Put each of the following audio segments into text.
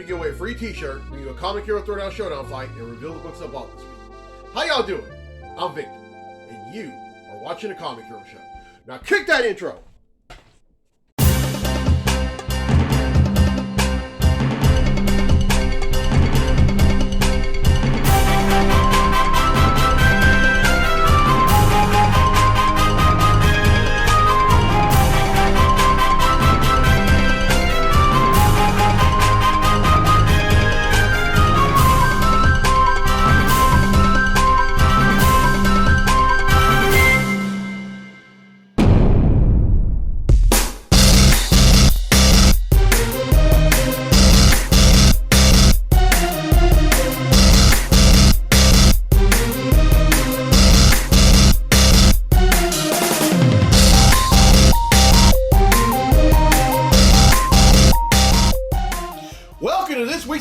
to give away a free t-shirt when you do a Comic Hero Throwdown Showdown fight and reveal the books I bought this week. How y'all doing? I'm Victor, and you are watching the Comic Hero Show. Now kick that intro!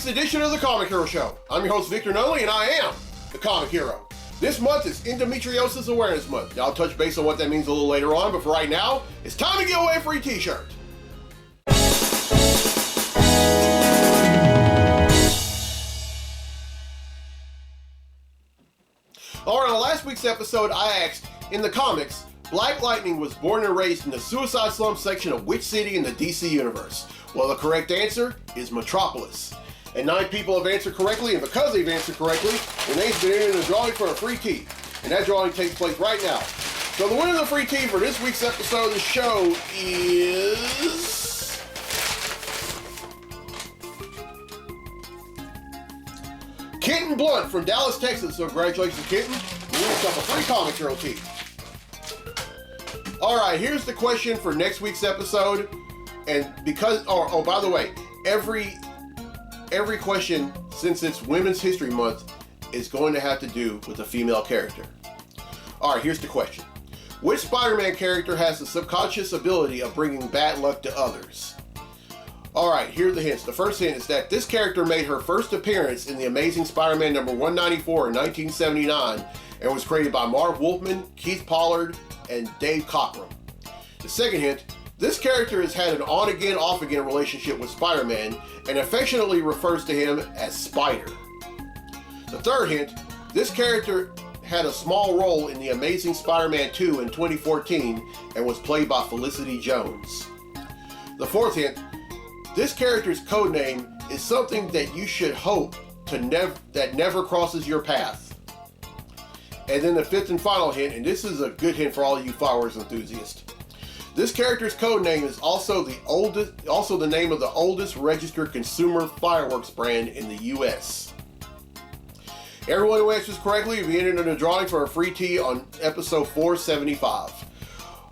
Edition of the Comic Hero Show. I'm your host Victor Noli, and I am the Comic Hero. This month is Endometriosis Awareness Month. I'll touch base on what that means a little later on, but for right now, it's time to give away a free t-shirt. Alright, on last week's episode, I asked, in the comics, Black Lightning was born and raised in the Suicide Slum section of which city in the DC universe? Well, the correct answer is Metropolis. And 9 people have answered correctly, and because they've answered correctly, their name's been entered in a drawing for a free tee. And that drawing takes place right now. So the winner of the free tee for this week's episode of the show is... Kenton Blunt from Dallas, Texas. So congratulations, Kenton. You win yourself a free Comic Hero tee. Alright, here's the question for next week's episode. And because, by the way, every question, since it's Women's History Month, is going to have to do with a female character. Alright, here's the question. Which Spider-Man character has the subconscious ability of bringing bad luck to others? Alright, here are the hints. The first hint is that this character made her first appearance in the Amazing Spider-Man number 194 in 1979 and was created by Marv Wolfman, Keith Pollard, and Dave Cockrum. The second hint, this character has had an on-again, off-again relationship with Spider-Man and affectionately refers to him as Spider. The third hint, this character had a small role in The Amazing Spider-Man 2 in 2014 and was played by Felicity Jones. The fourth hint, this character's codename is something that you should hope that never crosses your path. And then the fifth and final hint, and this is a good hint for all of you fireworks enthusiasts. This character's codename is also the name of the oldest registered consumer fireworks brand in the U.S. Everyone who answers correctly will be entered in a drawing for a free tee on episode 475.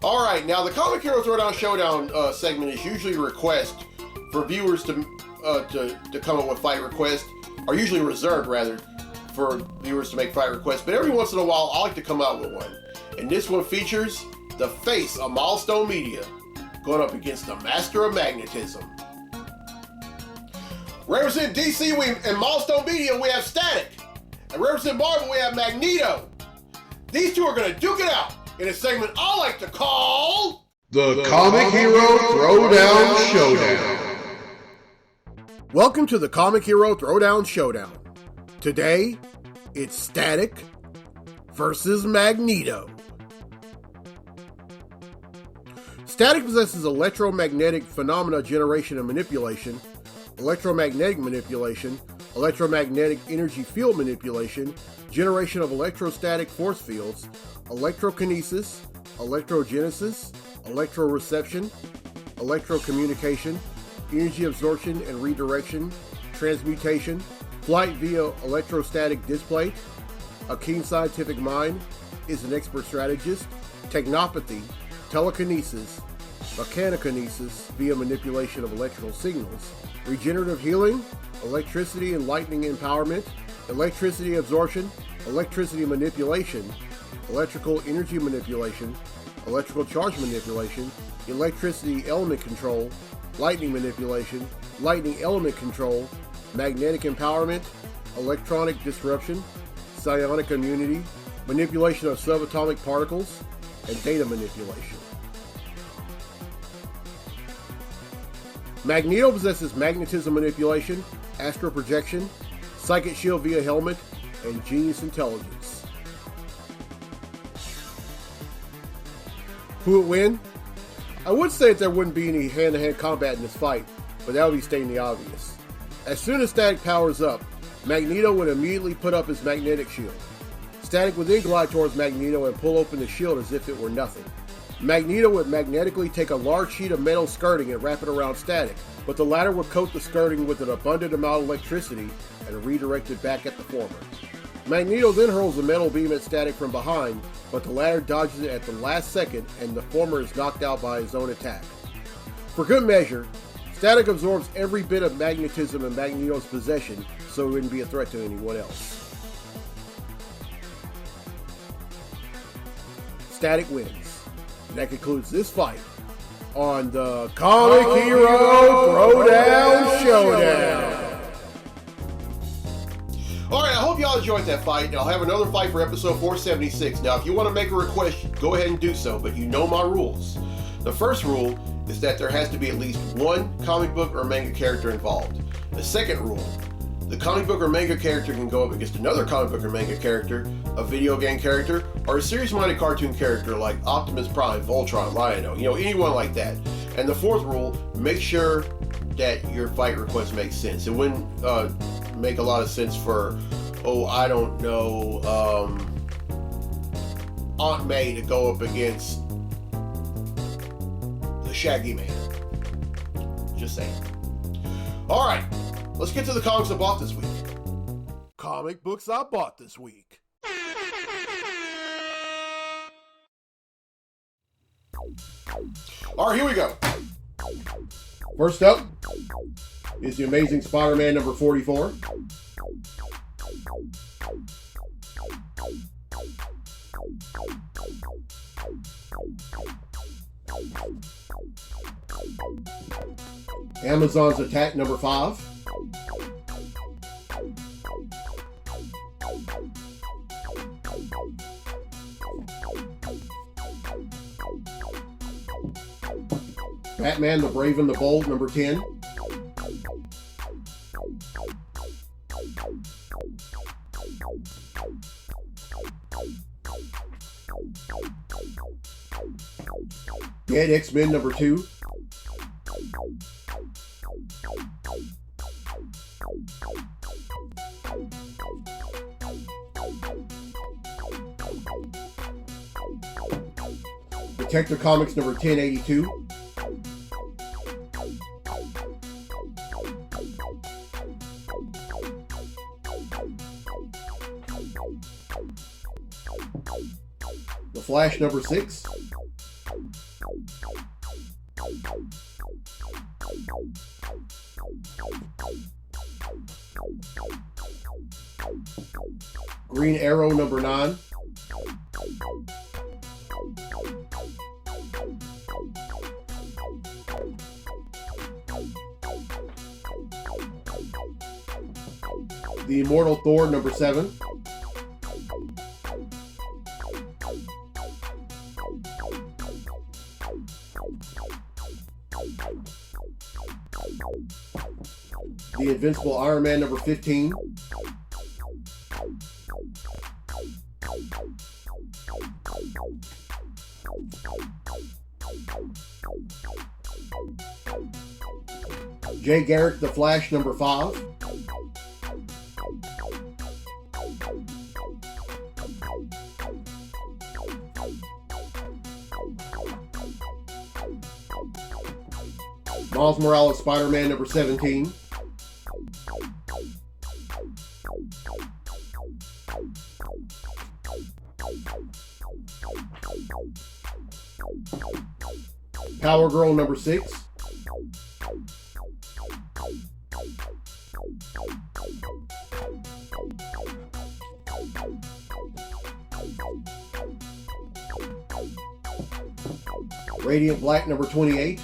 Alright, now the Comic Hero Throwdown Showdown segment is usually a request for viewers to come up with fight requests, or usually reserved rather, for viewers to make fight requests, but every once in a while I like to come out with one. And this one features the face of Milestone Media going up against the Master of Magnetism. Representing DC and Milestone Media, we have Static. And representing Marvel, we have Magneto. These two are going to duke it out in a segment I like to call... The Comic Hero Throwdown Showdown. Welcome to the Comic Hero Throwdown Showdown. Today, it's Static versus Magneto. Static possesses electromagnetic phenomena generation and manipulation, electromagnetic manipulation, electromagnetic energy field manipulation, generation of electrostatic force fields, electrokinesis, electrogenesis, electroreception, electrocommunication, energy absorption and redirection, transmutation, flight via electrostatic display, a keen scientific mind, is an expert strategist, technopathy, telekinesis, mechanokinesis via manipulation of electrical signals, regenerative healing, electricity and lightning empowerment, electricity absorption, electricity manipulation, electrical energy manipulation, electrical charge manipulation, electricity element control, lightning manipulation, lightning element control, magnetic empowerment, electronic disruption, psionic immunity, manipulation of subatomic particles, and data manipulation. Magneto possesses magnetism manipulation, astral projection, psychic shield via helmet, and genius intelligence. Who would win? I would say that there wouldn't be any hand-to-hand combat in this fight, but that would be stating the obvious. As soon as Static powers up, Magneto would immediately put up his magnetic shield. Static would then glide towards Magneto and pull open the shield as if it were nothing. Magneto would magnetically take a large sheet of metal skirting and wrap it around Static, but the latter would coat the skirting with an abundant amount of electricity and redirect it back at the former. Magneto then hurls a metal beam at Static from behind, but the latter dodges it at the last second and the former is knocked out by his own attack. For good measure, Static absorbs every bit of magnetism in Magneto's possession, so it wouldn't be a threat to anyone else. Static wins. And that concludes this fight on the Comic Hero Throwdown Showdown. Alright, I hope y'all enjoyed that fight, and I'll have another fight for episode 476. Now, if you want to make a request, go ahead and do so, but you know my rules. The first rule is that there has to be at least one comic book or manga character involved. The second rule, the comic book or manga character can go up against another comic book or manga character, a video game character, or a serious-minded cartoon character like Optimus Prime, Voltron, Lion-O, anyone like that. And the fourth rule, make sure that your fight request makes sense. It wouldn't make a lot of sense for, I don't know, Aunt May to go up against the Shaggy Man. Just saying. Alright, let's get to the comics I bought this week. Comic books I bought this week. Alright, here we go. First up is the Amazing Spider-Man number 44. Amazon's Attack number 5. Batman the Brave and the Bold number 10. Dead X-Men number 2. Detective Comics number 1082. The Flash number 6. Green Arrow number 9. The Immortal Thor number 7. The Invincible Iron Man number 15. Jay Garrick the Flash number 5. Miles Morales Spider-Man number 17. Power Girl number 6. Radiant Black number 28.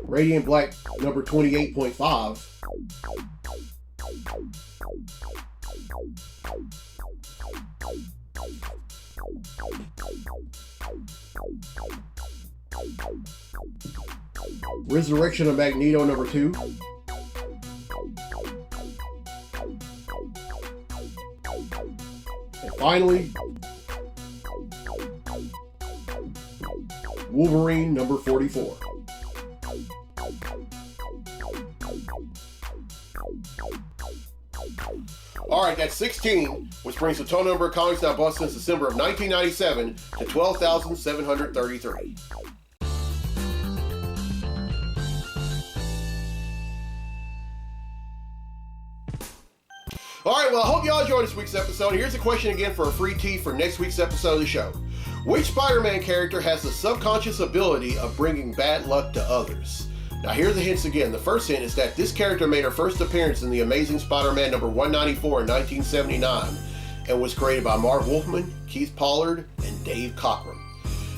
Radiant Black number 28.5. Resurrection of Magneto number 2. And finally, Wolverine number 44. All right, that's 16, which brings the total number of comics that bought since December of 1997 to 12,733. All right, well, I hope y'all enjoyed this week's episode. Here's a question again for a free tee for next week's episode of the show. Which Spider-Man character has the subconscious ability of bringing bad luck to others? Now, here are the hints again. The first hint is that this character made her first appearance in The Amazing Spider-Man number 194 in 1979 and was created by Marv Wolfman, Keith Pollard, and Dave Cockrum.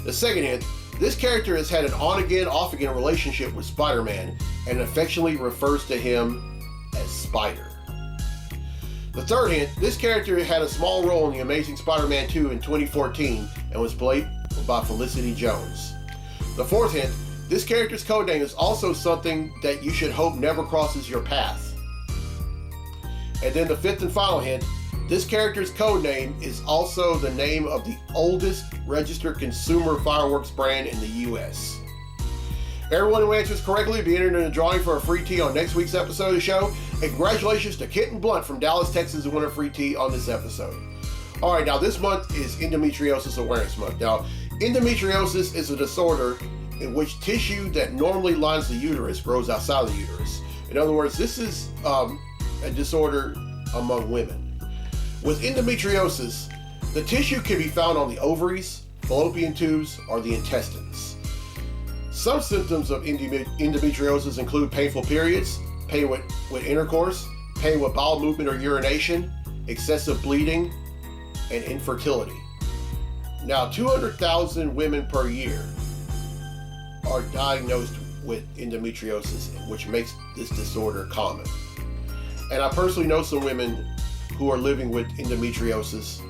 The second hint, this character has had an on-again, off-again relationship with Spider-Man and affectionately refers to him as Spider. The third hint, this character had a small role in The Amazing Spider-Man 2 in 2014 and was played by Felicity Jones. The fourth hint, this character's codename is also something that you should hope never crosses your path. And then the fifth and final hint, this character's codename is also the name of the oldest registered consumer fireworks brand in the US. Everyone who answers correctly will be entered in a drawing for a free tee on next week's episode of the show. And congratulations to Kenton Blunt from Dallas, Texas, who won a free tee on this episode. All right, now this month is Endometriosis Awareness Month. Now, endometriosis is a disorder in which tissue that normally lines the uterus grows outside the uterus. In other words, this is a disorder among women. With endometriosis, the tissue can be found on the ovaries, fallopian tubes, or the intestines. Some symptoms of endometriosis include painful periods, pain with intercourse, pain with bowel movement or urination, excessive bleeding, and infertility. Now, 200,000 women per year are diagnosed with endometriosis, which makes this disorder common. And I personally know some women who are living with endometriosis.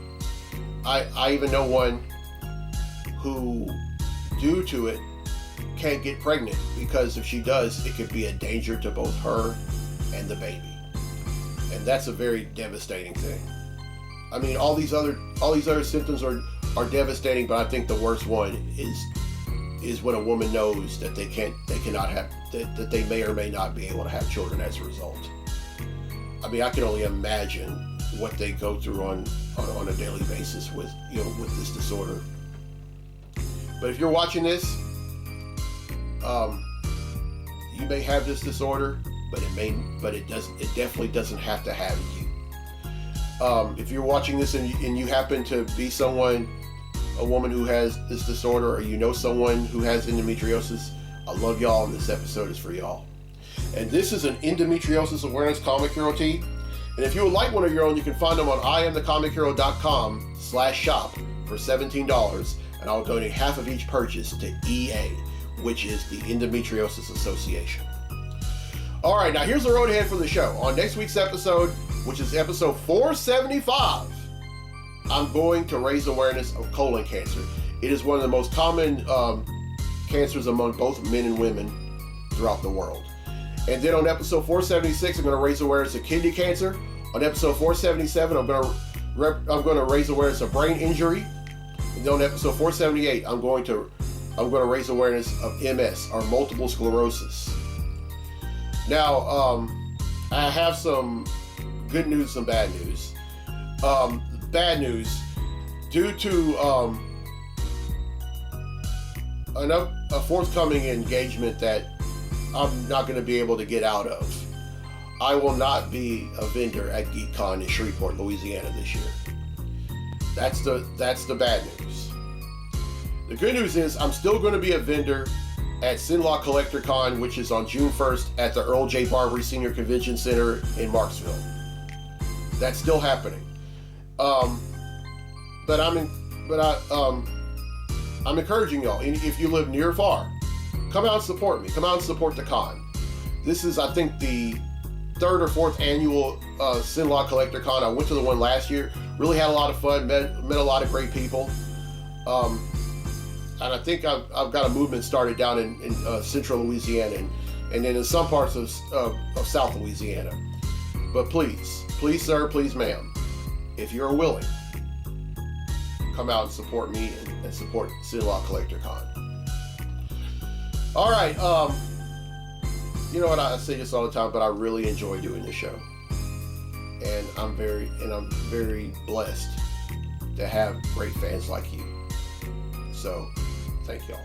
I even know one who, due to it, can't get pregnant because if she does, it could be a danger to both her and the baby. And that's a very devastating thing. I mean, all these other symptoms are devastating, but I think the worst one is when a woman knows that they cannot have, that they may or may not be able to have children as a result. I mean, I can only imagine what they go through on a daily basis with this disorder. But if you're watching this, you may have this disorder, but it definitely doesn't have to have you. If you're watching this and you happen to be a woman who has this disorder, or you know someone who has endometriosis, I love y'all, and this episode is for y'all. And this is an Endometriosis Awareness Comic Hero tee. And if you would like one of your own, you can find them on IamTheComicHero.com/shop for $17, and I'll donate half of each purchase to EA, which is the Endometriosis Association. All right, now here's the road ahead for the show. On next week's episode, which is episode 475, I'm going to raise awareness of colon cancer. It is one of the most common cancers among both men and women throughout the world. And then on episode 476, I'm going to raise awareness of kidney cancer. On episode 477, I'm going to raise awareness of brain injury. And then on episode 478, I'm going to raise awareness of MS, or multiple sclerosis. Now, I have some good news, some bad news. Bad news, due to a forthcoming engagement that I'm not going to be able to get out of, I will not be a vendor at GeekCon in Shreveport, Louisiana this year. That's the bad news. The good news is I'm still going to be a vendor at Sinlaw Collector Con, which is on June 1st at the Earl J. Barbary Senior Convention Center in Marksville. That's still happening. But I'm encouraging y'all, if you live near or far, come out and support me. Come out and support the con. This is, I think, the third or fourth annual Sinlaw Collector Con. I went to the one last year. Really had a lot of fun. Met a lot of great people. And I think I've got a movement started down in central Louisiana and then in some parts of South Louisiana. But please, sir, please, ma'am, if you're willing, come out and support me and support Sinlaw Collector Con. All right, you know what, I say this all the time, but I really enjoy doing this show, and I'm very blessed to have great fans like you. So, thank y'all.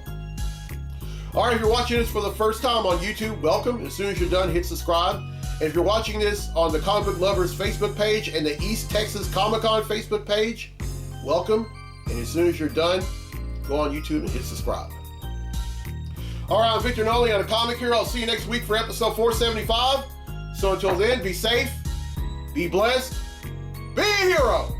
All right, if you're watching this for the first time on YouTube, welcome. As soon as you're done, hit subscribe. And if you're watching this on the Comic Book Lovers Facebook page and the East Texas Comic Con Facebook page, welcome. And as soon as you're done, go on YouTube and hit subscribe. All right, I'm Victor Noli on A Comic Hero. I'll see you next week for episode 475. So until then, be safe, be blessed, be a hero.